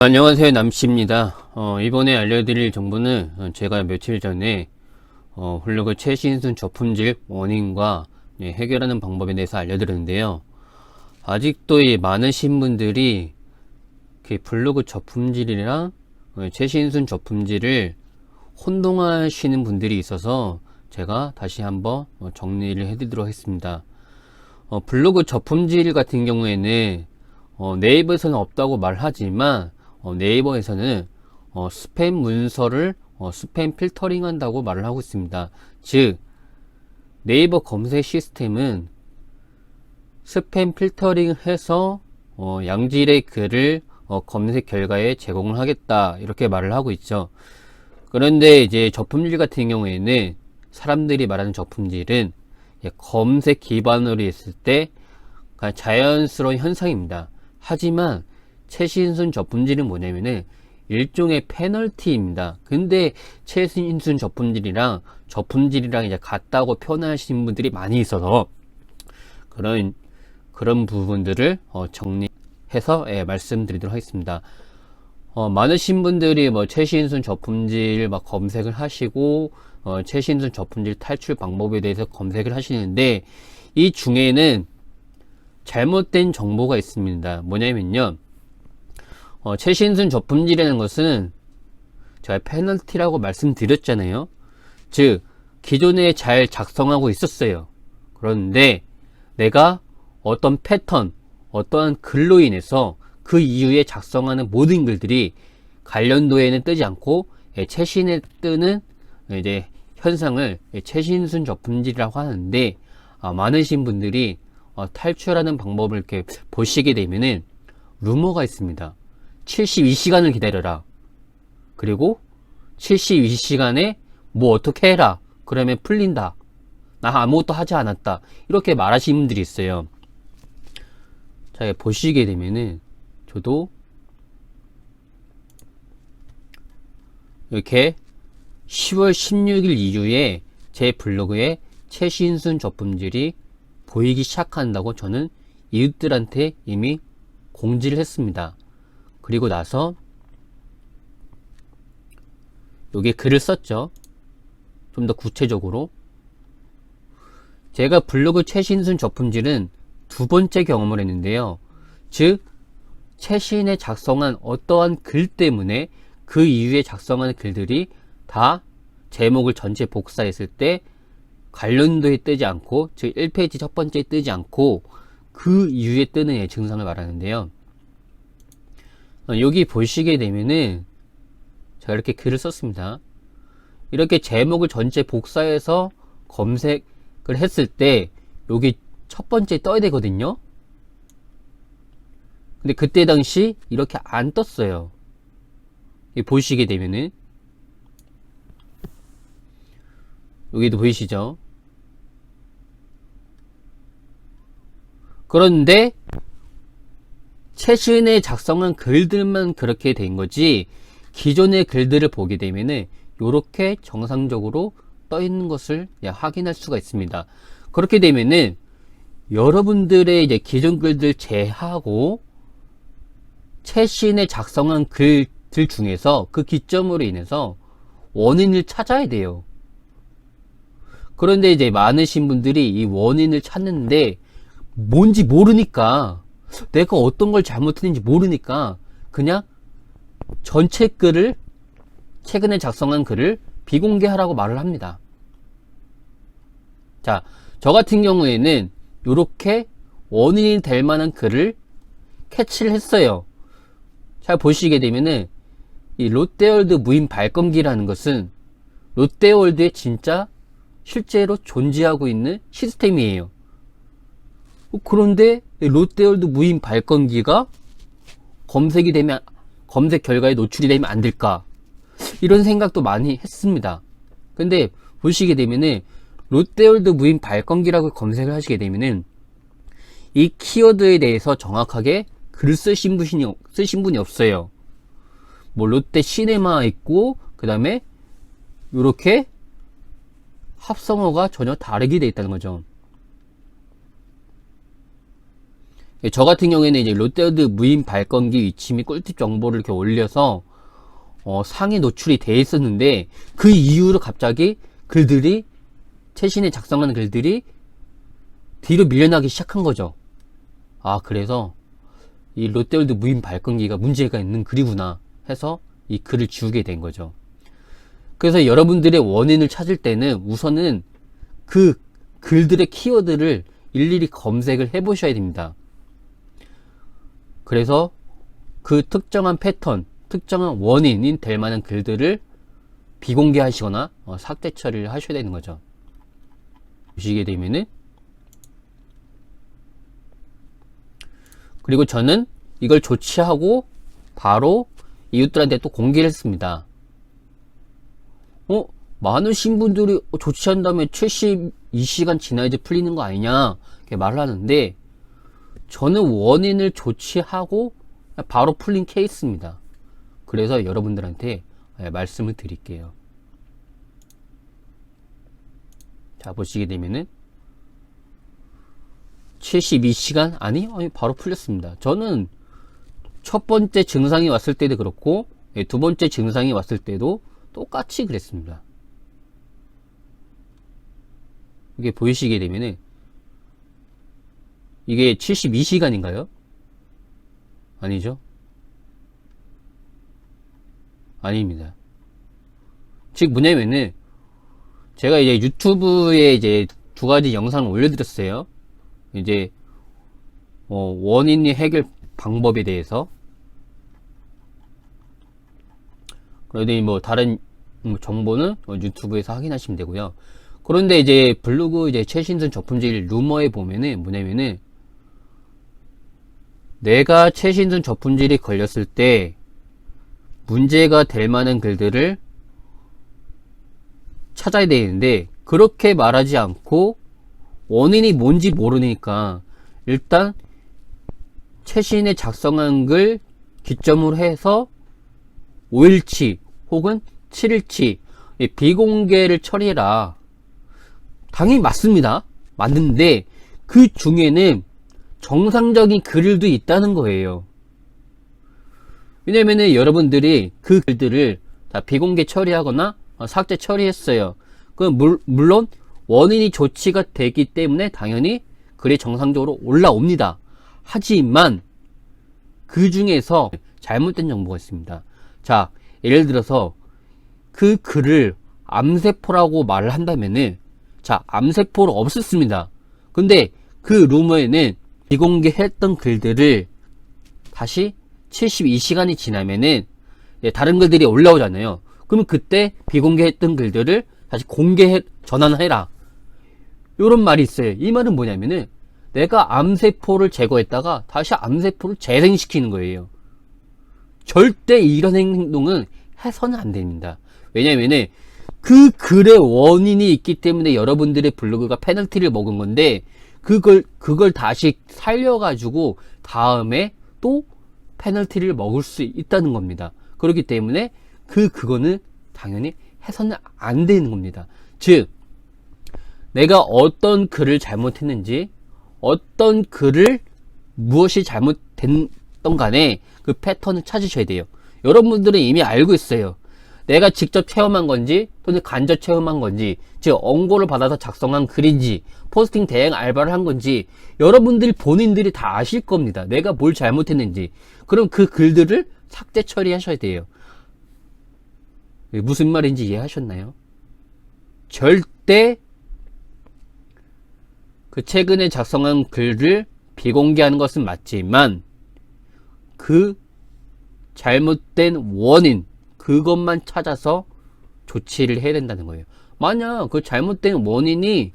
안녕하세요, 남씨입니다. 이번에 알려드릴 정보는 제가 며칠 전에 블로그 최신순 저품질 원인과 해결하는 방법에 대해서 알려드렸는데요. 아직도 많으신 분들이 그 블로그 저품질이랑 최신순 저품질을 혼동하시는 분들이 있어서 제가 다시 한번 정리를 해드리도록 하겠습니다. 블로그 저품질 같은 경우에는 네이버에서는 없다고 말하지만 네이버에서는 스팸 문서를 스팸 필터링 한다고 말을 하고 있습니다. 즉 네이버 검색 시스템은 스팸 필터링 해서 양질의 글을 검색 결과에 제공을 하겠다, 이렇게 말을 하고 있죠. 그런데 이제 저품질 같은 경우에는 사람들이 말하는 저품질은 검색 기반으로 했을 때 자연스러운 현상입니다. 하지만 최신순 저품질은 뭐냐면은 일종의 페널티입니다. 근데 최신순 저품질이랑 이제 같다고 표현하시는 분들이 많이 있어서 그런 부분들을 정리해서 말씀드리도록 하겠습니다. 많으신 분들이 최신순 저품질 검색을 하시고 최신순 저품질 탈출 방법에 대해서 검색을 하시는데, 이 중에는 잘못된 정보가 있습니다. 뭐냐면요, 최신순 저품질이라는 것은 제가 페널티라고 말씀드렸잖아요. 즉 기존에 잘 작성하고 있었어요. 그런데 내가 어떤 패턴, 어떠한 글로 인해서 그 이후에 작성하는 모든 글들이 관련도에는 뜨지 않고 최신에 뜨는 이제 현상을 최신순 저품질이라고 하는데, 많으신 분들이 탈출하는 방법을 이렇게 보시게 되면은 루머가 있습니다. 72시간을 기다려라. 그리고 72시간에 뭐 어떻게 해라. 그러면 풀린다. 나 아무것도 하지 않았다. 이렇게 말하시는 분들이 있어요. 자, 보시게 되면은 저도 이렇게 10월 16일 이후에 제 블로그에 최신순 저품질이 보이기 시작한다고 저는 이웃들한테 이미 공지를 했습니다. 그리고 나서 여기에 글을 썼죠. 좀 더 구체적으로 제가 블로그 최신순 저품질은 두 번째 경험을 했는데요. 즉 최신에 작성한 어떠한 글 때문에 그 이후에 작성한 글들이 다 제목을 전체 복사했을 때 관련도에 뜨지 않고, 즉 1페이지 첫 번째에 뜨지 않고 그 이후에 뜨는 증상을 말하는데요. 여기 보시게 되면은 제가 이렇게 글을 썼습니다. 이렇게 제목을 전체 복사해서 검색을 했을 때 여기 첫 번째 떠야 되거든요. 근데 그때 당시 이렇게 안 떴어요. 보시게 되면은 여기도 보이시죠? 그런데 최신에 작성한 글들만 그렇게 된 거지, 기존의 글들을 보게 되면은 이렇게 정상적으로 떠 있는 것을 확인할 수가 있습니다. 그렇게 되면은 여러분들의 이제 기존 글들 제하고 최신에 작성한 글들 중에서 그 기점으로 인해서 원인을 찾아야 돼요. 그런데 이제 많으신 분들이 이 원인을 찾는데 뭔지 모르니까, 내가 어떤 걸 잘못했는지 모르니까 그냥 전체 글을, 최근에 작성한 글을 비공개하라고 말을 합니다. 자, 저 같은 경우에는 이렇게 원인이 될 만한 글을 캐치를 했어요. 잘 보시게 되면은 이 롯데월드 무인 발권기라는 것은 롯데월드에 진짜 실제로 존재하고 있는 시스템이에요. 그런데 롯데월드 무인 발권기가 검색이 되면, 검색 결과에 노출이 되면 안 될까, 이런 생각도 많이 했습니다. 근데 보시게 되면은 롯데월드 무인 발권기라고 검색을 하시게 되면은 이 키워드에 대해서 정확하게 글을 쓰신 분이 없어요. 뭐 롯데 시네마 있고, 그 다음에 이렇게 합성어가 전혀 다르게 되어 있다는 거죠. 저 같은 경우에는 이제 롯데월드 무인 발권기 위치 및 꿀팁 정보를 이렇게 올려서 상위 노출이 돼 있었는데, 그 이후로 갑자기 글들이, 최신에 작성하는 글들이 뒤로 밀려나기 시작한 거죠. 아, 그래서 이 롯데월드 무인 발권기가 문제가 있는 글이구나 해서 이 글을 지우게 된 거죠. 그래서 여러분들의 원인을 찾을 때는 우선은 그 글들의 키워드를 일일이 검색을 해 보셔야 됩니다. 그래서 그 특정한 패턴, 특정한 원인이 될 만한 글들을 비공개하시거나 삭제 처리를 하셔야 되는 거죠. 보시게 되면은, 그리고 저는 이걸 조치하고 바로 이웃들한테 또 공개를 했습니다. 많으신 분들이 조치한 다음에 72시간 지나야지 풀리는 거 아니냐 이렇게 말을 하는데, 저는 원인을 조치하고 바로 풀린 케이스입니다. 그래서 여러분들한테 말씀을 드릴게요. 자, 보시게 되면은 72시간? 아니, 바로 풀렸습니다. 저는 첫 번째 증상이 왔을 때도 그렇고 두 번째 증상이 왔을 때도 똑같이 그랬습니다. 이게 보이시게 되면은, 이게 72시간인가요? 아니죠? 아닙니다. 즉 뭐냐면은, 제가 이제 유튜브에 이제 두 가지 영상을 올려드렸어요. 이제 원인이 해결 방법에 대해서. 그런데 뭐 다른 정보는 유튜브에서 확인하시면 되고요. 그런데 이제 블로그 이제 최신선 저품질 루머에 보면은 뭐냐면은, 내가 최신선 저품질이 걸렸을 때 문제가 될 만한 글들을 찾아야 되는데, 그렇게 말하지 않고 원인이 뭔지 모르니까 일단 최신에 작성한 글 기점으로 해서 5일치 혹은 7일치 비공개를 처리해라. 당연히 맞습니다. 맞는데 그 중에는 정상적인 글도 있다는 거예요. 왜냐면은 여러분들이 그 글들을 다 비공개 처리하거나 삭제 처리했어요. 그럼 물론 원인이 조치가 되기 때문에 당연히 글이 정상적으로 올라옵니다. 하지만 그 중에서 잘못된 정보가 있습니다. 자, 예를 들어서 그 글을 암세포라고 말을 한다면은, 자, 암세포를 없앴습니다. 근데 그 루머에는 비공개했던 글들을 다시 72시간이 지나면은 다른 글들이 올라오잖아요. 그러면 그때 비공개했던 글들을 다시 공개해 전환해라, 요런 말이 있어요. 이 말은 뭐냐면은, 내가 암세포를 제거했다가 다시 암세포를 재생시키는 거예요. 절대 이런 행동은 해서는 안 됩니다. 왜냐면은 그 글의 원인이 있기 때문에 여러분들의 블로그가 페널티를 먹은 건데, 그걸 다시 살려가지고 다음에 또 페널티를 먹을 수 있다는 겁니다. 그렇기 때문에 그거는 당연히 해서는 안 되는 겁니다. 즉, 내가 어떤 글을 잘못했는지, 어떤 글을 무엇이 잘못됐던 간에 그 패턴을 찾으셔야 돼요. 여러분들은 이미 알고 있어요. 내가 직접 체험한 건지 또는 간접 체험한 건지, 즉 언고를 받아서 작성한 글인지 포스팅 대행 알바를 한 건지 여러분들 본인들이 다 아실 겁니다. 내가 뭘 잘못했는지. 그럼 그 글들을 삭제 처리하셔야 돼요. 무슨 말인지 이해하셨나요? 절대 그 최근에 작성한 글을 비공개하는 것은 맞지만 그 잘못된 원인, 그것만 찾아서 조치를 해야 된다는 거예요. 만약 그 잘못된 원인이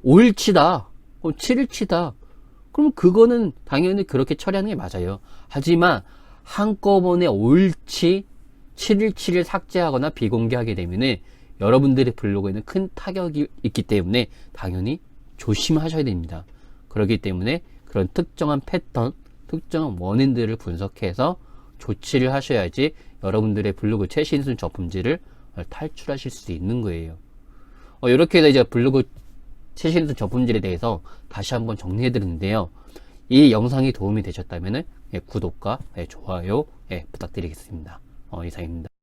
5일치다, 7일치다, 그럼 그거는 당연히 그렇게 처리하는 게 맞아요. 하지만 한꺼번에 5일치, 7일치를 삭제하거나 비공개하게 되면은 여러분들의 블로그에는 큰 타격이 있기 때문에 당연히 조심하셔야 됩니다. 그렇기 때문에 그런 특정한 패턴, 특정한 원인들을 분석해서 조치를 하셔야지 여러분들의 블로그 최신순 저품질을 탈출하실 수 있는 거예요. 이렇게 해서 이제 블로그 최신에서 저 품질에 대해서 다시 한번 정리해 드렸는데요. 이 영상이 도움이 되셨다면 구독과 좋아요 부탁드리겠습니다. 이상입니다.